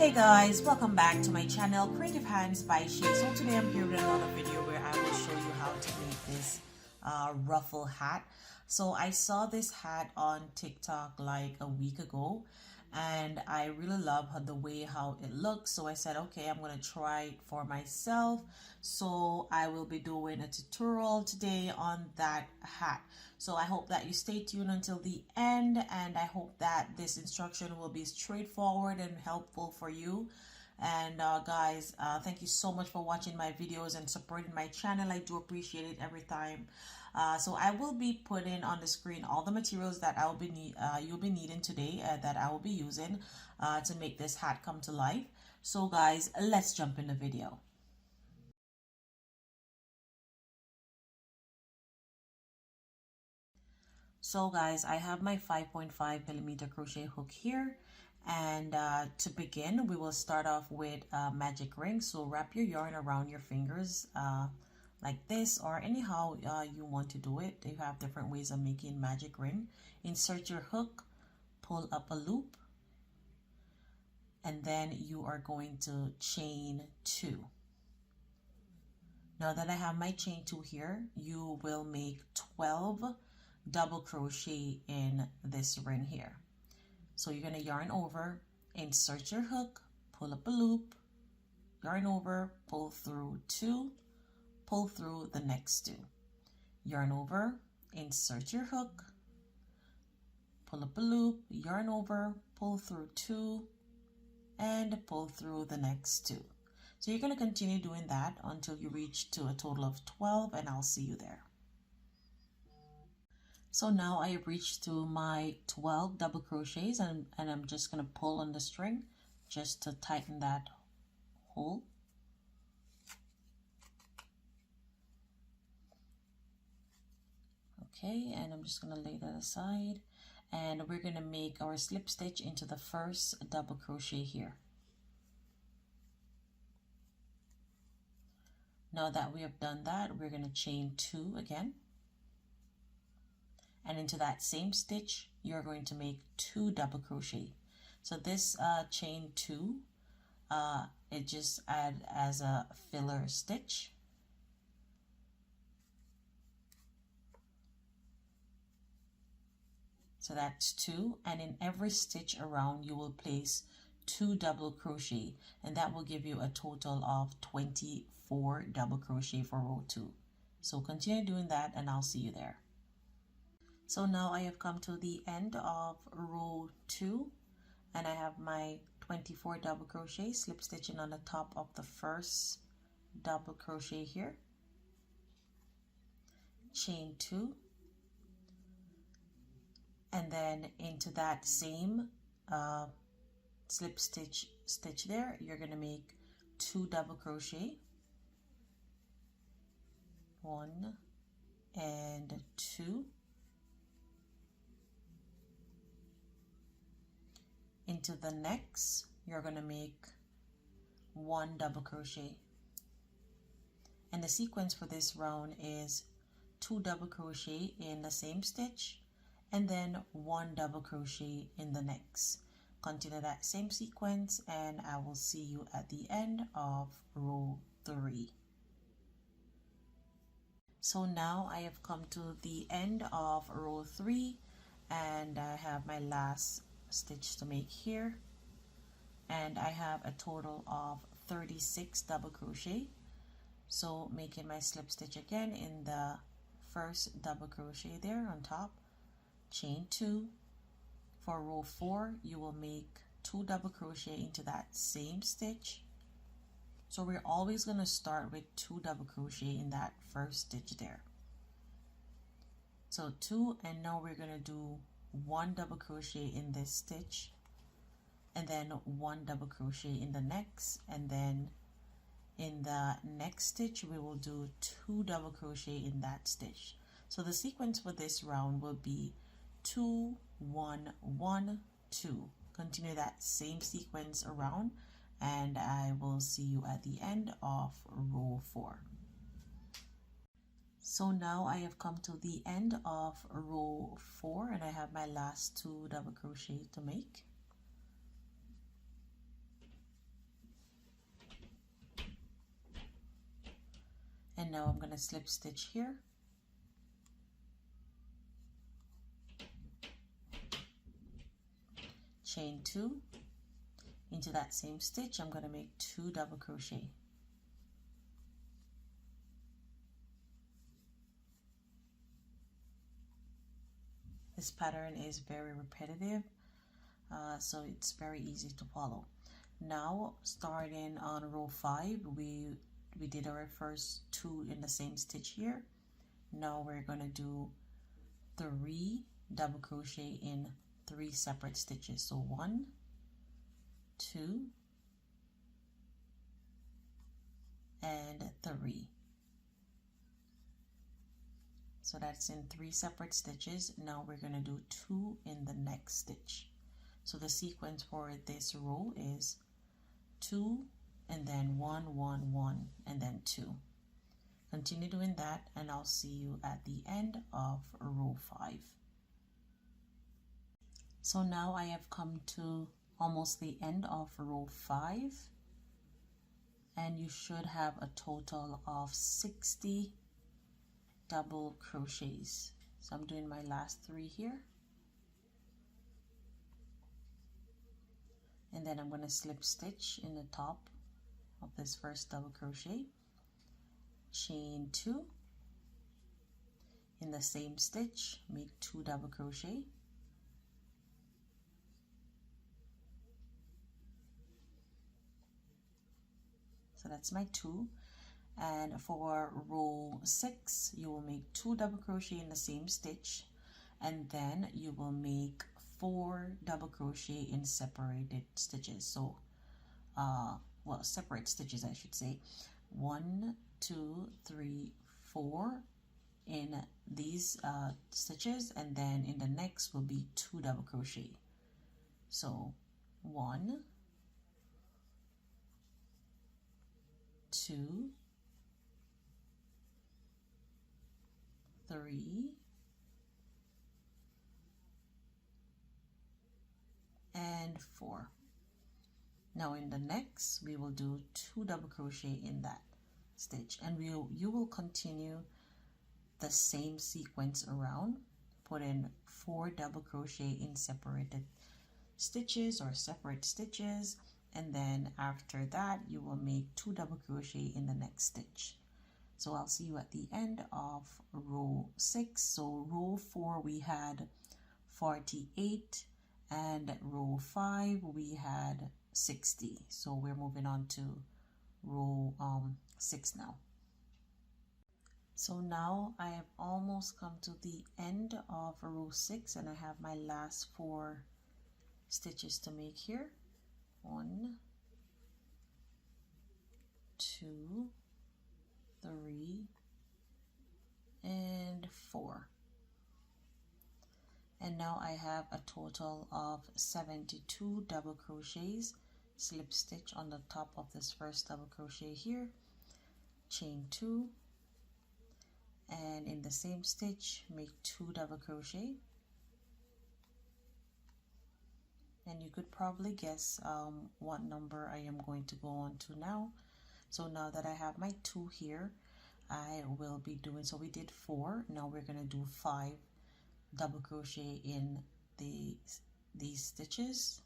Hey guys, welcome back to my channel Creative Hands by She. So today I'm here with another video where I will show you how to make this ruffle hat. So I saw this hat on TikTok like a week ago and I really love the way how it looks, so I said okay, I'm gonna try it for myself. So I will be doing a tutorial today on that hat. So I hope that you stay tuned until the end, and I hope that this instruction will be straightforward and helpful for you. And guys, thank you so much for watching my videos and supporting my channel. I do appreciate it every time. So I will be putting on the screen all the materials that you'll be needing today, that I will be using to make this hat come to life. So guys, let's jump in the video. So guys, I have my 5.5mm crochet hook here, and to begin we will start off with a magic ring. So wrap your yarn around your fingers like this, or anyhow you want to do it. You have different ways of making magic ring. Insert your hook, pull up a loop, and then you are going to chain 2. Now that I have my chain 2 here, you will make 12 double crochet in this ring here. So you're going to yarn over, insert your hook, pull up a loop, yarn over, pull through 2, pull through the next 2, yarn over, insert your hook, pull up a loop, yarn over, pull through 2, and pull through the next 2. So you're going to continue doing that until you reach to a total of 12, and I'll see you there. So now I have reached to my 12 double crochets, and I'm just going to pull on the string just to tighten that hole. Okay, and I'm just going to lay that aside, and we're going to make our slip stitch into the first double crochet here. Now that we have done that, we're going to chain 2 again. And into that same stitch, you're going to make 2 double crochet. So this chain 2, it just add as a filler stitch. So that's 2, and in every stitch around you will place 2 double crochet, and that will give you a total of 24 double crochet for row 2. So continue doing that and I'll see you there. So now I have come to the end of row 2, and I have my 24 double crochet, slip stitching on the top of the first double crochet here, chain 2, and then into that same slip stitch there, you're going to make 2 double crochet, 1 and 2. Into the next, you're going to make 1 double crochet, and the sequence for this round is 2 double crochet in the same stitch and then 1 double crochet in the next. Continue that same sequence and I will see you at the end of row 3. So now I have come to the end of row 3, and I have my last stitch to make here, and I have a total of 36 double crochet. So making my slip stitch again in the first double crochet there on top, chain 2. For row 4 you will make 2 double crochet into that same stitch. So we're always going to start with 2 double crochet in that first stitch there. So 2, and now we're going to do 1 double crochet in this stitch, and then 1 double crochet in the next, and then in the next stitch we will do 2 double crochet in that stitch. So the sequence for this round will be 2 1 1 2. Continue that same sequence around, and I will see you at the end of row 4. So now I have come to the end of row 4, and I have my last 2 double crochet to make. And now I'm going to slip stitch here, chain 2, into that same stitch I'm going to make 2 double crochet. This pattern is very repetitive, so it's very easy to follow. Now starting on row 5, we did our first 2 in the same stitch here. Now we're going to do 3 double crochet in 3 separate stitches. So 1, 2, and 3. So that's in 3 separate stitches. Now we're going to do 2 in the next stitch. So the sequence for this row is 2 and then 1, 1, 1, and then 2. Continue doing that and I'll see you at the end of row 5. So now I have come to almost the end of row 5, and you should have a total of 60 double crochets. So I'm doing my last 3 here, and then I'm going to slip stitch in the top of this first double crochet, chain 2, in the same stitch make 2 double crochet, so that's my 2. And for row 6 you will make 2 double crochet in the same stitch, and then you will make 4 double crochet in separated stitches. So well, separate stitches I should say. 1, 2, 3, 4 in these stitches, and then in the next will be 2 double crochet. So 1, 2, 3, and 4. Now in the next we will do 2 double crochet in that stitch, and you will continue the same sequence around. Put in 4 double crochet in separated stitches or separate stitches, and then after that you will make 2 double crochet in the next stitch. So I'll see you at the end of row 6. So row 4 we had 48, and row 5 we had 60. So we're moving on to row 6 now. So now I have almost come to the end of row 6, and I have my last 4 stitches to make here. 1, 2, 3, and 4. And now I have a total of 72 double crochets. Slip stitch on the top of this first double crochet here, chain 2, and in the same stitch make 2 double crochet. And you could probably guess what number I am going to go on to now. So now that I have my 2 here, I will be doing, so we did 4, now we're going to do 5 double crochet in these stitches,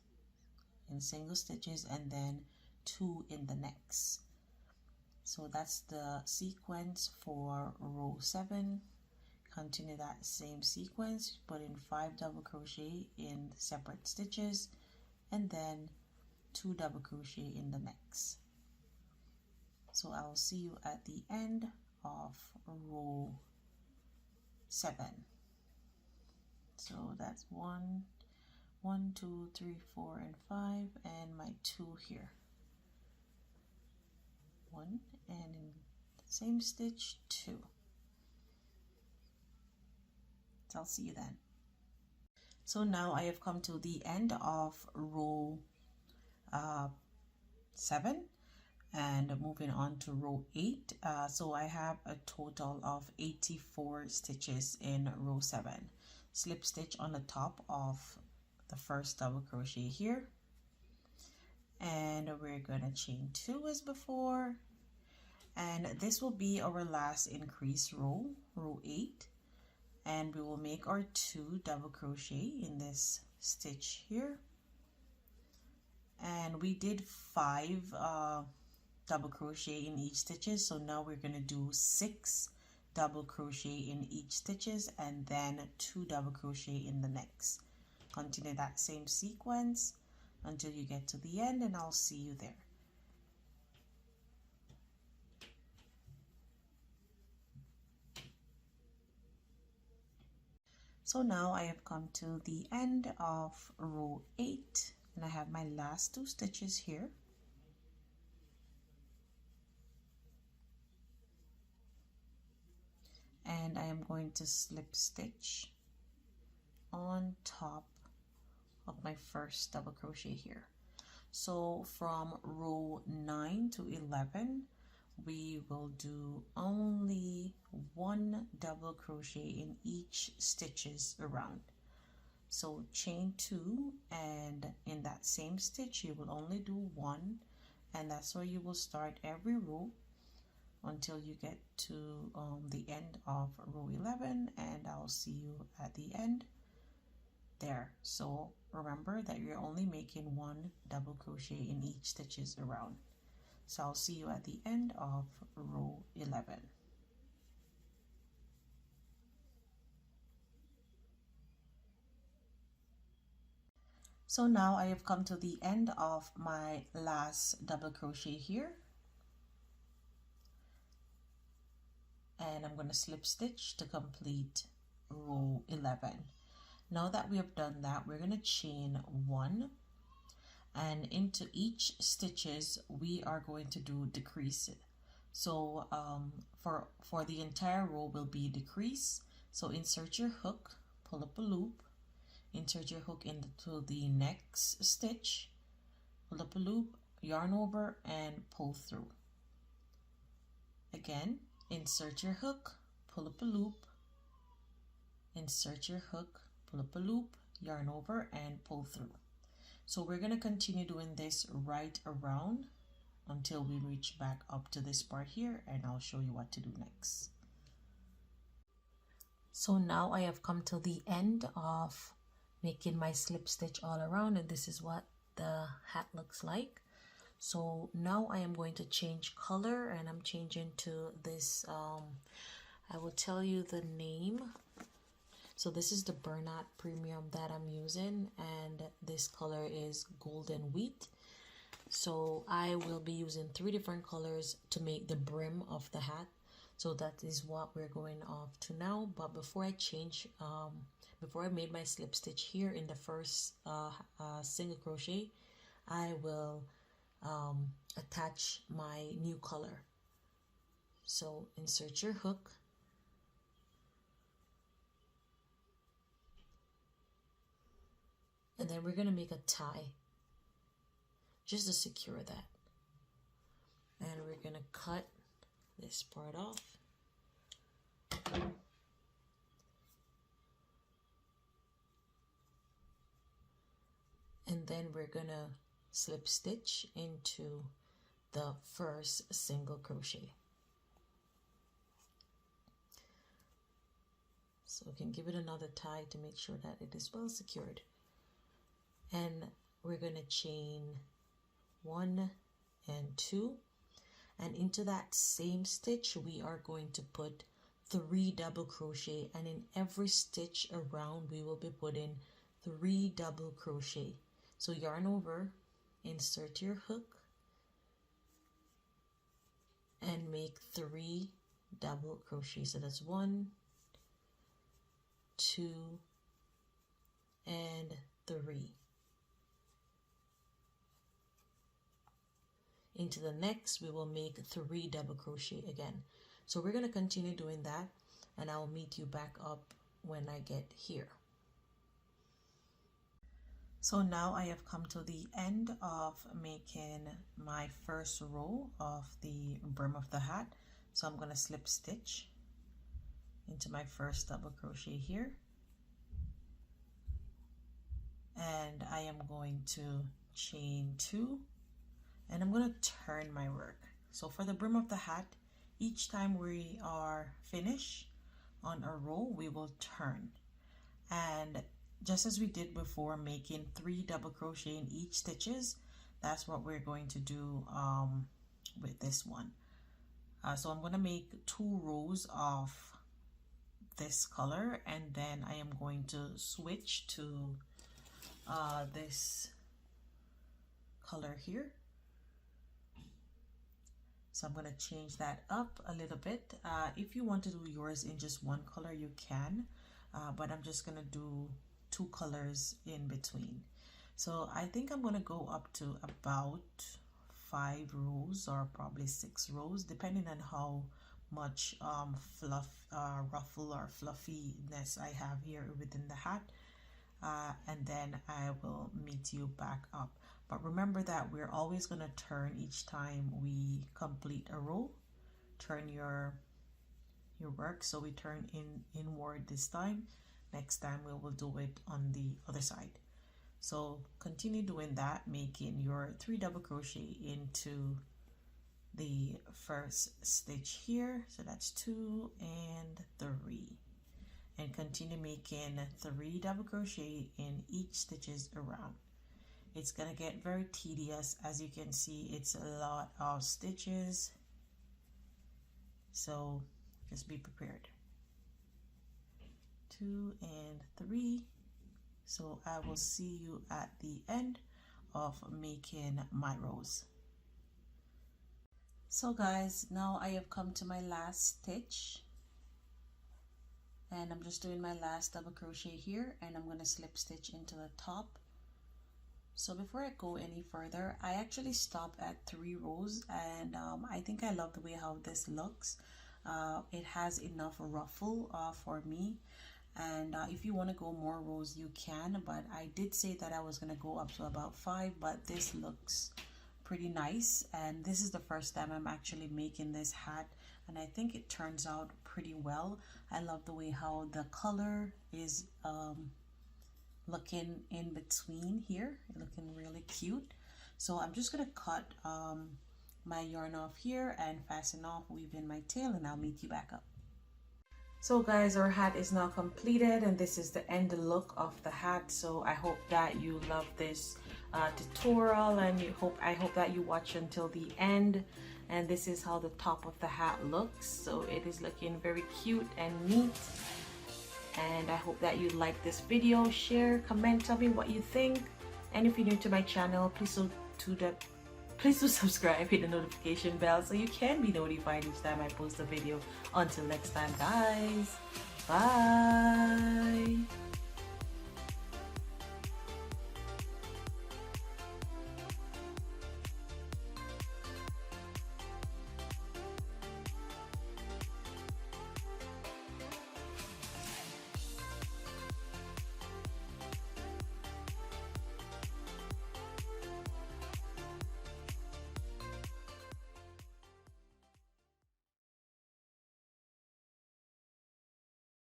in single stitches, and then 2 in the next. So that's the sequence for row 7. Continue that same sequence, put in 5 double crochet in separate stitches, and then 2 double crochet in the next. So I will see you at the end of row 7. So that's 1, 2, 3, 4, and 5, and my 2 here. 1, and in the same stitch 2. So I'll see you then. So now I have come to the end of row 7, and moving on to row 8. So I have a total of 84 stitches in row 7. Slip stitch on the top of the first double crochet here, and we're gonna chain 2 as before, And this will be our last increase row, row 8, and we will make our 2 double crochet in this stitch here. And we did 5 double crochet in each stitches, so now we're going to do 6 double crochet in each stitches and then 2 double crochet in the next. Continue that same sequence until you get to the end, and I'll see you there. So now I have come to the end of row 8, and I have my last 2 stitches here. And I am going to slip stitch on top of my first double crochet here. So from row 9 to 11, we will do only 1 double crochet in each stitches around. So chain 2, and in that same stitch you will only do 1, and that's where you will start every row until you get to the end of row 11, and I'll see you at the end there. So remember that you're only making 1 double crochet in each stitches around. So I'll see you at the end of row 11. So now I have come to the end of my last double crochet here, and I'm going to slip stitch to complete row 11. Now that we have done that, we're going to chain 1, and into each stitches we are going to do decrease it. So for the entire row will be decrease. So insert your hook, pull up a loop, insert your hook into the next stitch, pull up a loop, yarn over, and pull through. Again, insert your hook, pull up a loop, insert your hook, pull up a loop, yarn over, and pull through. So we're going to continue doing this right around until we reach back up to this part here, and I'll show you what to do next. So now I have come to the end of making my slip stitch all around, and this is what the hat looks like. So now I am going to change color, and I'm changing to this I will tell you the name. So this is the Bernat premium that I'm using, and this color is golden wheat. So I will be using 3 different colors to make the brim of the hat. So that is what we're going off to now. But before I change, before I made my slip stitch here in the first single crochet, I will attach my new color. So insert your hook, and then we're going to make a tie just to secure that. And we're going to cut this part off. And then we're going to slip stitch into the first single crochet. So we can give it another tie to make sure that it is well secured. And we're going to chain 1 and 2, and into that same stitch we are going to put 3 double crochet, and in every stitch around we will be putting 3 double crochet. So yarn over, insert your hook, and make 3 double crochet. So that's 1, 2, and 3. Into the next we will make 3 double crochet again. So we're going to continue doing that, and I'll meet you back up when I get here. So now I have come to the end of making my first row of the brim of the hat. So I'm going to slip stitch into my first double crochet here, and I am going to chain 2, and I'm going to turn my work. So for the brim of the hat, Each time we are finished on a row, we will turn. And just as we did before, making 3 double crochet in each stitches, that's what we're going to do with this one. So I'm going to make 2 rows of this color, and then I am going to switch to this color here. So I'm going to change that up a little bit. If you want to do yours in just one color, you can, but I'm just going to do 2 colors in between. So I think I'm going to go up to about 5 rows or probably 6 rows, depending on how much ruffle or fluffiness I have here within the hat, and then I will meet you back up. But remember that we're always going to turn each time we complete a row. Turn your work, so we turn inward this time. Next time we will do it on the other side. So continue doing that, making your 3 double crochet into the first stitch here. So that's 2 and 3, and continue making 3 double crochet in each stitches around. It's gonna get very tedious. As you can see, it's a lot of stitches, so just be prepared. 2 and 3. So I will see you at the end of making my rows. So guys, now I have come to my last stitch, and I'm just doing my last double crochet here, and I'm going to slip stitch into the top. So before I go any further, I actually stopped at 3 rows, and I think I love the way how this looks. It has enough ruffle for me, and if you want to go more rows you can, but I did say that I was going to go up to about 5, but this looks pretty nice, and this is the first time I'm actually making this hat, and I think it turns out pretty well. I love the way how the color is looking in between here, looking really cute. So I'm just gonna cut my yarn off here and fasten off, weave in my tail, and I'll meet you back up. So guys, our hat is now completed, and this is the end look of the hat. So I hope that you love this tutorial, and I hope that you watch until the end. And this is how the top of the hat looks. So it is looking very cute and neat, and I hope that you like this video. Share, comment, tell me what you think, and if you're new to my channel, please do subscribe, hit the notification bell so you can be notified each time I post a video. Until next time guys, bye.